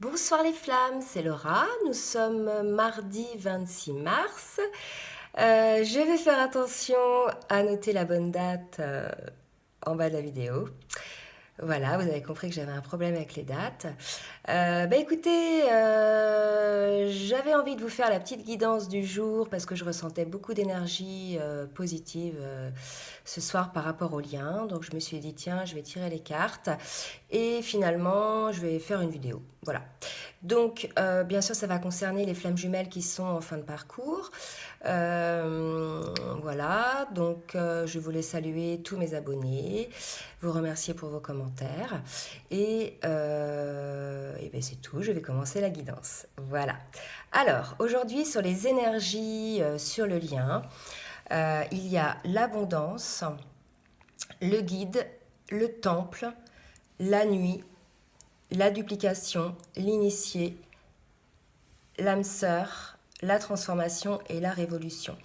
Bonsoir les flammes, c'est Laura. Nous sommes mardi 26 mars. Je vais faire attention à noter la bonne date en bas de la vidéo. Voilà, vous avez compris que j'avais un problème avec les dates. Écoutez, j'avais envie de vous faire la petite guidance du jour parce que je ressentais beaucoup d'énergie positive ce soir par rapport au lien. Donc je me suis dit, tiens, je vais tirer les cartes et finalement, je vais faire une vidéo. Voilà. Donc, bien sûr, ça va concerner les flammes jumelles qui sont en fin de parcours. Euh, voilà, donc je voulais saluer tous mes abonnés, vous remercier pour vos commentaires et ben c'est tout, je vais commencer la guidance. Voilà. Alors, aujourd'hui, sur les énergies sur le lien, il y a l'abondance, le guide, le temple, la nuit, la duplication, l'initié, l'âme sœur, la transformation et la révolution.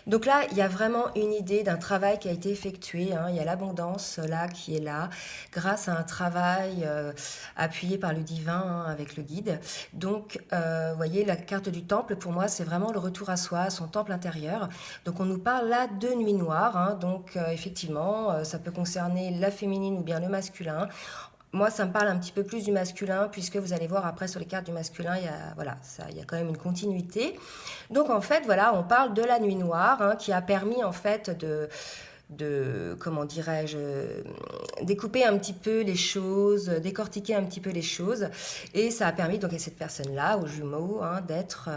Donc là, il y a vraiment une idée d'un travail qui a été effectué. Hein. Il y a l'abondance là qui est là, grâce à un travail appuyé par le divin hein, avec le guide. Donc, vous voyez, la carte du temple, pour moi, c'est vraiment le retour à soi, à son temple intérieur. Donc, on nous parle là de nuit noire. Hein. Donc, effectivement, ça peut concerner la féminine ou bien le masculin. Moi, ça me parle un petit peu plus du masculin, puisque vous allez voir après sur les cartes du masculin, il y a quand même une continuité. Donc en fait, voilà, on parle de la nuit noire, hein, qui a permis en fait comment dirais-je, découper un petit peu les choses, décortiquer un petit peu les choses, et ça a permis donc à cette personne-là, aux jumeaux, hein, d'être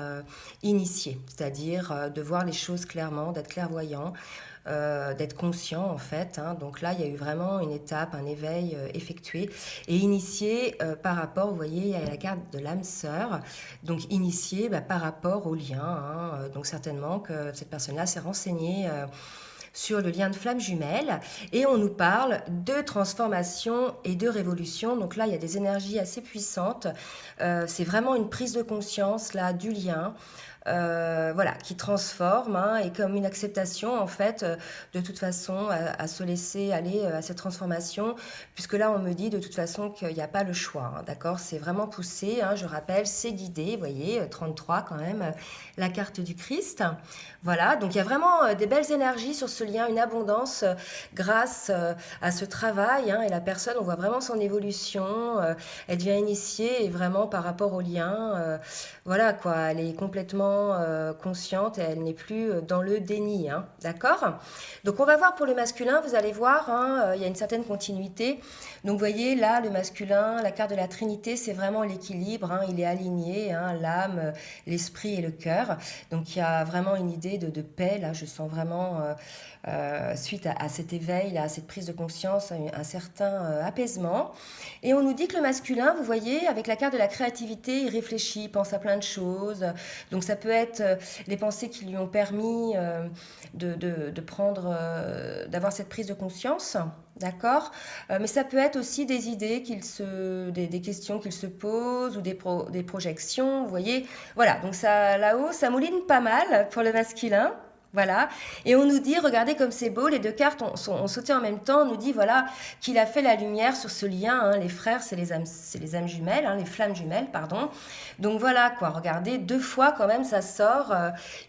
initié, c'est-à-dire de voir les choses clairement, d'être clairvoyant, d'être conscient en fait. Hein. Donc là, il y a eu vraiment une étape, un éveil effectué et initié par rapport, vous voyez, il y a la carte de l'âme sœur, donc initié par rapport au lien. Hein. Donc certainement que cette personne-là s'est renseignée sur le lien de flamme jumelle et on nous parle de transformation et de révolution. Donc là, il y a des énergies assez puissantes. C'est vraiment une prise de conscience là du lien. Voilà, qui transforme hein, et comme une acceptation en fait, de toute façon, à se laisser aller à cette transformation, puisque là on me dit de toute façon qu'il n'y a pas le choix, hein, d'accord, c'est vraiment poussé, hein, je rappelle, c'est guidé, vous voyez, 33 quand même, la carte du Christ, voilà, donc il y a vraiment des belles énergies sur ce lien, une abondance grâce à ce travail, hein, et la personne, on voit vraiment son évolution, elle devient initiée et vraiment par rapport au lien, voilà quoi, elle est complètement consciente et elle n'est plus dans le déni, hein, d'accord. Donc on va voir pour le masculin, vous allez voir, hein, il y a une certaine continuité. Donc vous voyez là, le masculin, la carte de la Trinité, c'est vraiment l'équilibre, hein, il est aligné, hein, l'âme, l'esprit et le cœur. Donc il y a vraiment une idée de paix, là je sens vraiment, suite à cet éveil, là, à cette prise de conscience, un certain apaisement. Et on nous dit que le masculin, vous voyez, avec la carte de la créativité, il réfléchit, il pense à plein de choses. Donc ça peut être les pensées qui lui ont permis de prendre, d'avoir cette prise de conscience. D'accord. Mais ça peut être aussi des idées des questions qu'il se pose ou des projections, vous voyez. Voilà, donc ça, là-haut, ça mouline pas mal pour le masculin. Voilà. Et on nous dit, regardez comme c'est beau, les deux cartes ont sauté en même temps. On nous dit, voilà, qu'il a fait la lumière sur ce lien. Hein. Les frères, c'est les âmes jumelles, hein, les flammes jumelles, pardon. Donc voilà, quoi. Regardez, deux fois quand même, ça sort.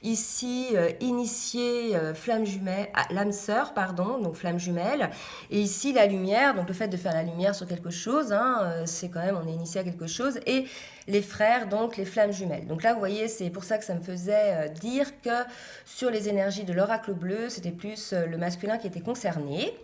Ici, initié, flamme jumelle, ah, l'âme sœur, pardon, donc flamme jumelle. Et ici, la lumière. Donc le fait de faire la lumière sur quelque chose, hein, c'est quand même, on est initié à quelque chose. Et les frères, donc les flammes jumelles. Donc là, vous voyez, c'est pour ça que ça me faisait dire que sur les énergies de l'oracle bleu, c'était plus le masculin qui était concerné.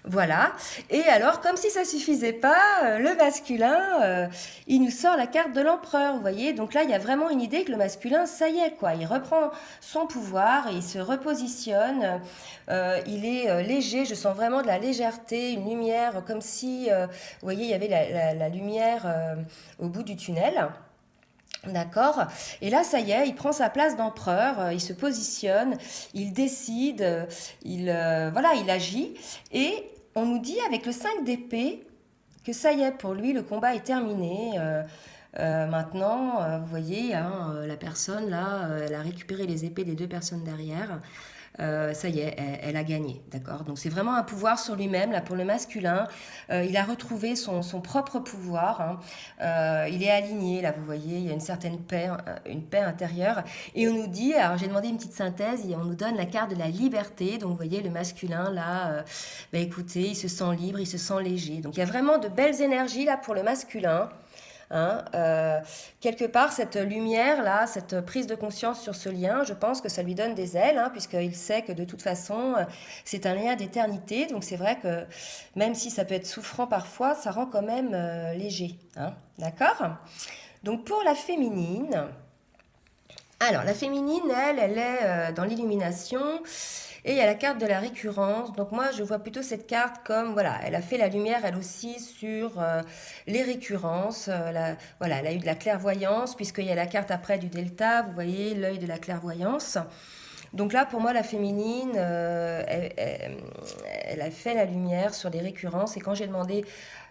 Voilà. Et alors, comme si ça suffisait pas, le masculin, il nous sort la carte de l'empereur, vous voyez. Donc là, il y a vraiment une idée que le masculin, ça y est, quoi. Il reprend son pouvoir et il se repositionne. Il est léger, je sens vraiment de la légèreté, une lumière, comme si, vous voyez, il y avait la lumière au bout du tunnel. D'accord. Et là, ça y est, il prend sa place d'empereur, il se positionne, il décide, voilà, il agit. Et on nous dit avec le 5 d'épée que ça y est, pour lui, le combat est terminé. Maintenant, vous voyez, hein, la personne là, elle a récupéré les épées des deux personnes derrière. ça y est, elle a gagné, d'accord? Donc c'est vraiment un pouvoir sur lui-même, là pour le masculin. Il a retrouvé son propre pouvoir, hein. Il est aligné, là vous voyez, il y a une paix intérieure. Et on nous dit, alors j'ai demandé une petite synthèse, et on nous donne la carte de la liberté. Donc vous voyez le masculin là, bah, écoutez, il se sent libre, il se sent léger. Donc il y a vraiment de belles énergies là pour le masculin. Hein, quelque part, cette lumière-là, cette prise de conscience sur ce lien, je pense que ça lui donne des ailes, hein, puisqu'il sait que de toute façon, c'est un lien d'éternité. Donc c'est vrai que même si ça peut être souffrant parfois, ça rend quand même léger. Hein, d'accord? Donc pour la féminine, alors la féminine, elle est dans l'illumination. Et il y a la carte de la récurrence. Donc moi, je vois plutôt cette carte comme, voilà, elle a fait la lumière, elle aussi, sur les récurrences. Voilà, elle a eu de la clairvoyance, puisqu'il y a la carte après du delta, vous voyez, l'œil de la clairvoyance. Donc là, pour moi, la féminine, elle a fait la lumière sur les récurrences. Et quand j'ai demandé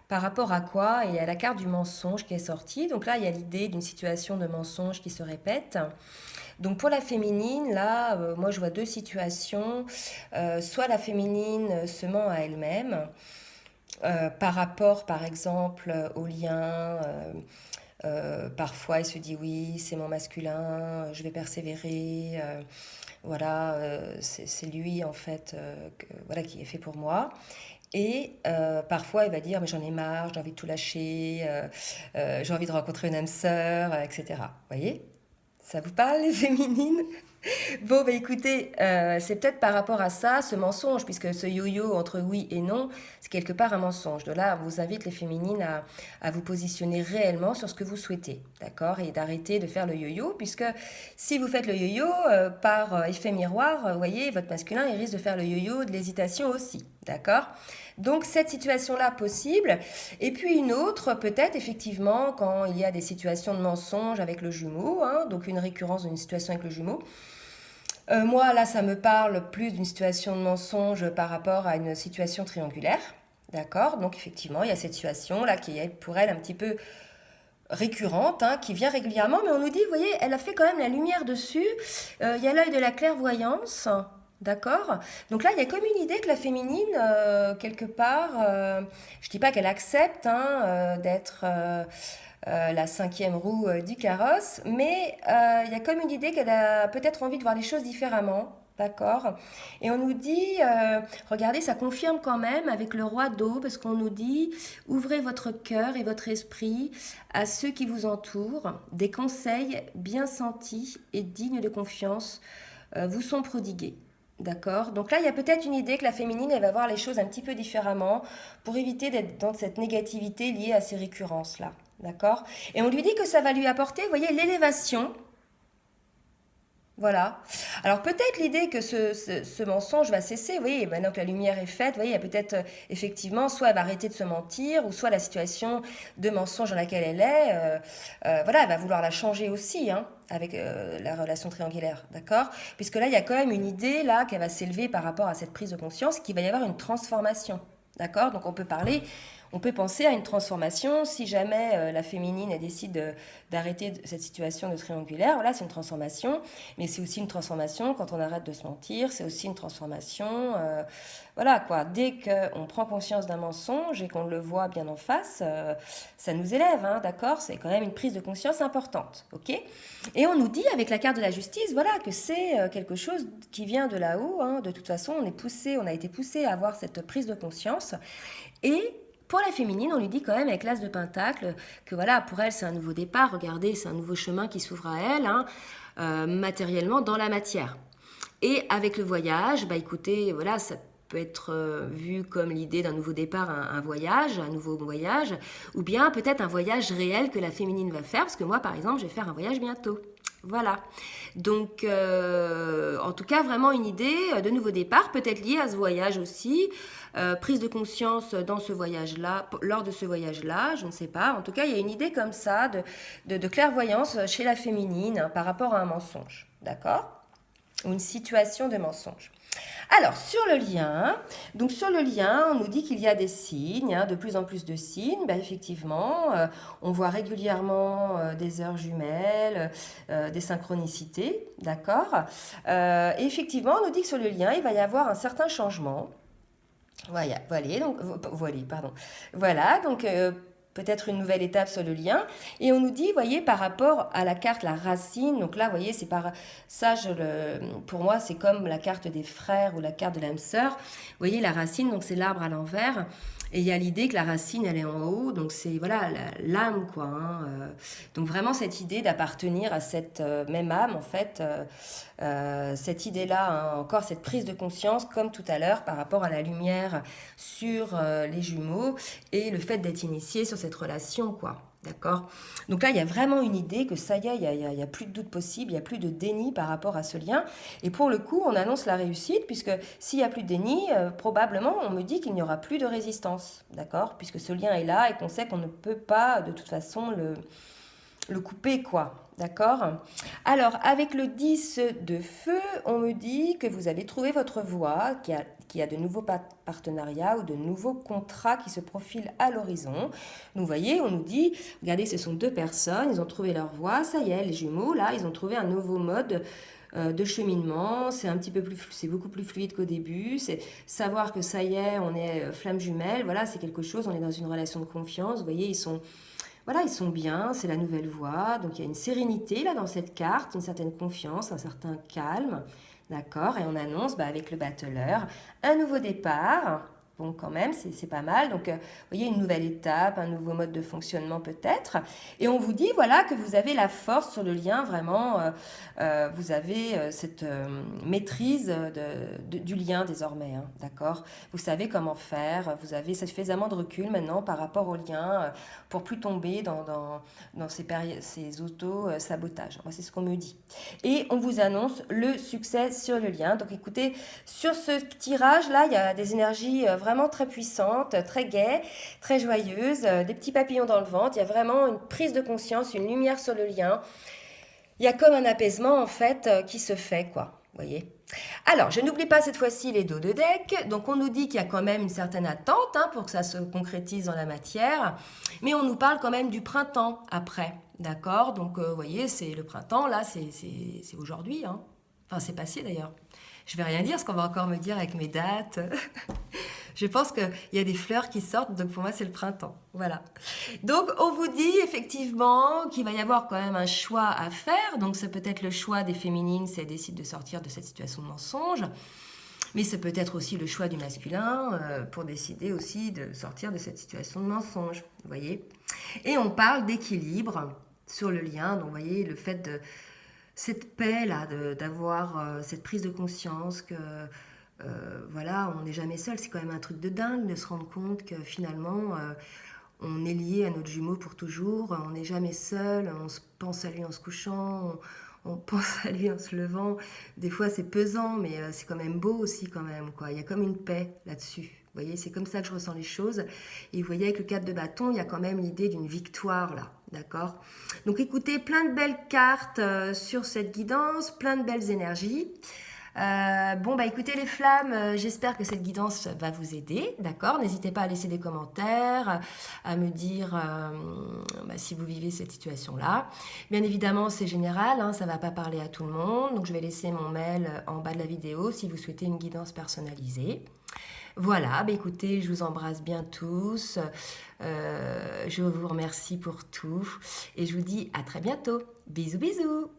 par rapport à quoi, il y a la carte du mensonge qui est sortie. Donc là, il y a l'idée d'une situation de mensonge qui se répète. Donc pour la féminine, là, moi je vois deux situations. Soit la féminine se ment à elle-même par rapport, par exemple, au lien. Parfois, elle se dit oui, c'est mon masculin, je vais persévérer. Voilà, c'est lui en fait, voilà, qui est fait pour moi. Et parfois, elle va dire, mais j'en ai marre, j'ai envie de tout lâcher, j'ai envie de rencontrer une âme sœur, etc. Vous voyez? Ça vous parle, les féminines? Bon, bah écoutez, c'est peut-être par rapport à ça, ce mensonge, puisque ce yo-yo entre oui et non, c'est quelque part un mensonge. De là, on vous invite, les féminines, à vous positionner réellement sur ce que vous souhaitez, d'accord? Et d'arrêter de faire le yo-yo, puisque si vous faites le yo-yo, par effet miroir, vous voyez, votre masculin, il risque de faire le yo-yo de l'hésitation aussi, d'accord? Donc cette situation-là possible, et puis une autre peut-être effectivement quand il y a des situations de mensonge avec le jumeau, hein, donc une récurrence d'une situation avec le jumeau. Moi là ça me parle plus d'une situation de mensonge par rapport à une situation triangulaire, d'accord? Donc effectivement il y a cette situation là qui est pour elle un petit peu récurrente, hein, qui vient régulièrement, mais on nous dit, vous voyez, elle a fait quand même la lumière dessus. Il y a l'œil de la clairvoyance. D'accord? Donc là, il y a comme une idée que la féminine, quelque part, je dis pas qu'elle accepte hein, d'être la cinquième roue du carrosse, mais il y a comme une idée qu'elle a peut-être envie de voir les choses différemment. D'accord? Et on nous dit, regardez, ça confirme quand même avec le roi d'eau, parce qu'on nous dit, ouvrez votre cœur et votre esprit à ceux qui vous entourent. Des conseils bien sentis et dignes de confiance vous sont prodigués. D'accord? Donc là, il y a peut-être une idée que la féminine, elle va voir les choses un petit peu différemment pour éviter d'être dans cette négativité liée à ces récurrences-là. D'accord? Et on lui dit que ça va lui apporter, vous voyez, l'élévation. Voilà. Alors peut-être l'idée que ce mensonge va cesser, vous voyez, maintenant que la lumière est faite, vous voyez, il y a peut-être effectivement, soit elle va arrêter de se mentir, ou soit la situation de mensonge dans laquelle elle est, voilà, elle va vouloir la changer aussi, hein, avec la relation triangulaire, d'accord? Puisque là, il y a quand même une idée là qu'elle va s'élever par rapport à cette prise de conscience, qu'il va y avoir une transformation, d'accord? Donc on peut penser à une transformation si jamais la féminine elle décide d'arrêter cette situation de triangulaire. Voilà, c'est une transformation, mais c'est aussi une transformation quand on arrête de se mentir. C'est aussi une transformation, voilà quoi. Dès qu'on prend conscience d'un mensonge et qu'on le voit bien en face, ça nous élève, hein, d'accord? C'est quand même une prise de conscience importante, ok? Et on nous dit avec la carte de la justice, voilà, que c'est quelque chose qui vient de là-haut. Hein. De toute façon, on a été poussé à avoir cette prise de conscience et pour la féminine, on lui dit quand même avec l'as de pentacle que voilà, pour elle, c'est un nouveau départ. Regardez, c'est un nouveau chemin qui s'ouvre à elle, hein, matériellement dans la matière. Et avec le voyage, bah écoutez, voilà, ça peut être vu comme l'idée d'un nouveau départ, un voyage, un nouveau voyage, ou bien peut-être un voyage réel que la féminine va faire, parce que moi, par exemple, je vais faire un voyage bientôt. Voilà. Donc, en tout cas, vraiment une idée de nouveau départ, peut-être liée à ce voyage aussi, prise de conscience dans ce voyage-là, lors de ce voyage-là, je ne sais pas. En tout cas, il y a une idée comme ça de clairvoyance chez la féminine hein, par rapport à un mensonge. D'accord? ou une situation de mensonge. Alors, sur le lien, donc sur le lien, on nous dit qu'il y a des signes, hein, de plus en plus de signes. Ben, effectivement, on voit régulièrement des heures jumelles, des synchronicités, d'accord. Et effectivement, on nous dit que sur le lien, il va y avoir un certain changement. Voilà, donc peut-être une nouvelle étape sur le lien. Et on nous dit, voyez, par rapport à la carte, la racine, donc là, voyez, c'est par ça, pour moi, c'est comme la carte des frères ou la carte de l'âme sœur. Vous voyez, la racine, donc c'est l'arbre à l'envers. Et il y a l'idée que la racine, elle est en haut, donc c'est voilà l'âme, quoi. Hein. Donc vraiment cette idée d'appartenir à cette même âme, en fait, cette idée-là, hein, encore cette prise de conscience, comme tout à l'heure, par rapport à la lumière sur les jumeaux et le fait d'être initié sur cette relation, quoi. D'accord. Donc là, il y a vraiment une idée que ça y est, il y a plus de doute possible, il n'y a plus de déni par rapport à ce lien. Et pour le coup, on annonce la réussite, puisque s'il n'y a plus de déni, probablement, on me dit qu'il n'y aura plus de résistance. D'accord. Puisque ce lien est là et qu'on sait qu'on ne peut pas, de toute façon, le couper, quoi. D'accord. Alors, avec le 10 de feu, on me dit que vous avez trouvé votre voie, qu'il y a de nouveaux partenariats ou de nouveaux contrats qui se profilent à l'horizon. Donc, vous voyez, on nous dit, regardez, ce sont deux personnes, ils ont trouvé leur voie, ça y est, les jumeaux, là, ils ont trouvé un nouveau mode de cheminement, c'est un petit peu plus, c'est beaucoup plus fluide qu'au début, c'est savoir que ça y est, on est flamme jumelle, voilà, c'est quelque chose, on est dans une relation de confiance, vous voyez, voilà, ils sont bien, c'est la nouvelle voie. Donc il y a une sérénité là dans cette carte, une certaine confiance, un certain calme. D'accord. Et on annonce avec le battleur un nouveau départ. Bon, quand même, c'est pas mal. Donc, vous voyez, une nouvelle étape, un nouveau mode de fonctionnement peut-être. Et on vous dit, voilà, que vous avez la force sur le lien, vraiment, vous avez cette maîtrise du lien désormais, hein, d'accord. Vous savez comment faire, vous avez suffisamment de recul maintenant par rapport au lien pour plus tomber dans ces auto-sabotages. Moi, c'est ce qu'on me dit. Et on vous annonce le succès sur le lien. Donc, écoutez, sur ce tirage-là, il y a des énergies vraiment très puissantes, très gaies, très joyeuses, des petits papillons dans le ventre. Il y a vraiment une prise de conscience, une lumière sur le lien. Il y a comme un apaisement, en fait, qui se fait, quoi. Vous voyez. Alors, je n'oublie pas cette fois-ci les dos de deck. Donc, on nous dit qu'il y a quand même une certaine attente hein, pour que ça se concrétise dans la matière. Mais on nous parle quand même du printemps après. D'accord. Donc, vous voyez, c'est le printemps, là, c'est aujourd'hui. Hein. Enfin, c'est passé d'ailleurs. Je vais rien dire, ce qu'on va encore me dire avec mes dates. Je pense qu'il y a des fleurs qui sortent, donc pour moi, c'est le printemps. Voilà. Donc, on vous dit effectivement qu'il va y avoir quand même un choix à faire. Donc, c'est peut-être le choix des féminines si elles décident de sortir de cette situation de mensonge. Mais c'est peut-être aussi le choix du masculin pour décider aussi de sortir de cette situation de mensonge. Vous voyez. Et on parle d'équilibre sur le lien. Donc, vous voyez, le fait de cette paix-là, d'avoir cette prise de conscience que voilà, on n'est jamais seul. C'est quand même un truc de dingue de se rendre compte que finalement, on est lié à notre jumeau pour toujours. On n'est jamais seul. On se pense à lui en se couchant. On pense à lui en se levant. Des fois, c'est pesant, mais c'est quand même beau aussi quand même, quoi. Il y a comme une paix là-dessus. Vous voyez, c'est comme ça que je ressens les choses. Et vous voyez, avec le 4 de bâton, il y a quand même l'idée d'une victoire, là. D'accord. Donc, écoutez, plein de belles cartes sur cette guidance, plein de belles énergies. Écoutez les flammes, j'espère que cette guidance va vous aider, d'accord. N'hésitez pas à laisser des commentaires, à me dire si vous vivez cette situation-là. Bien évidemment, c'est général, hein, ça ne va pas parler à tout le monde, donc je vais laisser mon mail en bas de la vidéo si vous souhaitez une guidance personnalisée. Voilà, écoutez, je vous embrasse bien tous, je vous remercie pour tout et je vous dis à très bientôt. Bisous, bisous.